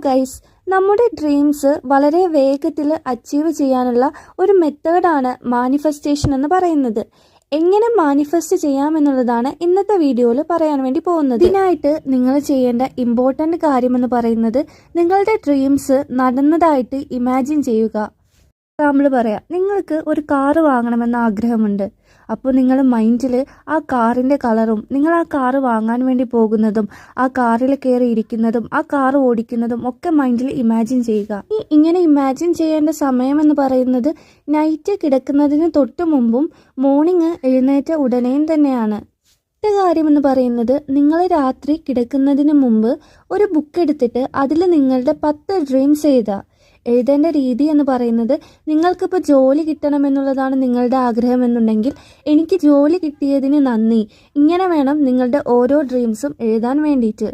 Guys, നമ്മുടെ dreams വളരെ വേഗത്തിൽ അച്ചീവ് ചെയ്യാനുള്ള ഒരു മെത്തേഡാണ് മാനിഫെസ്റ്റേഷൻ എന്ന് പറയുന്നത്. എങ്ങനെ മാനിഫെസ്റ്റ് ചെയ്യാമെന്നുള്ളതാണ് ഇന്നത്തെ വീഡിയോയിൽ പറയാൻ വേണ്ടി പോകുന്നത്. ഇതിനായിട്ട് നിങ്ങൾ ചെയ്യേണ്ട ഇമ്പോർട്ടൻ്റ് കാര്യമെന്ന് പറയുന്നത് നിങ്ങളുടെ ഡ്രീംസ് നടന്നതായിട്ട് ഇമാജിൻ ചെയ്യുക. എക്സാമ്പിൾ പറയാം, നിങ്ങൾക്ക് ഒരു കാറ് വാങ്ങണമെന്ന ആഗ്രഹമുണ്ട്. അപ്പോൾ നിങ്ങൾ മൈൻഡിൽ ആ കാറിൻ്റെ കളറും നിങ്ങൾ ആ കാറ് വാങ്ങാൻ വേണ്ടി പോകുന്നതും ആ കാറിൽ കയറി ഇരിക്കുന്നതും ആ കാറ് ഓടിക്കുന്നതും ഒക്കെ മൈൻഡിൽ ഇമാജിൻ ചെയ്യുക. ഇങ്ങനെ ഇമാജിൻ ചെയ്യേണ്ട സമയം എന്ന് പറയുന്നത് നൈറ്റ് കിടക്കുന്നതിന് തൊട്ട് മുമ്പും മോർണിംഗ് എഴുന്നേറ്റ ഉടനെയും തന്നെയാണ്. അടുത്ത കാര്യമെന്ന് പറയുന്നത്, നിങ്ങൾ രാത്രി കിടക്കുന്നതിന് മുമ്പ് ഒരു ബുക്ക് എടുത്തിട്ട് അതിൽ നിങ്ങളുടെ 10 ഡ്രീംസ് എഴുതേണ്ട രീതി എന്ന് പറയുന്നത്, നിങ്ങൾക്കിപ്പോൾ ജോലി കിട്ടണമെന്നുള്ളതാണ് നിങ്ങളുടെ ആഗ്രഹം എന്നുണ്ടെങ്കിൽ എനിക്ക് ജോലി കിട്ടിയതിന് നന്ദി, ഇങ്ങനെ വേണം നിങ്ങളുടെ ഓരോ ഡ്രീംസും എഴുതാൻ വേണ്ടിയിട്ട്.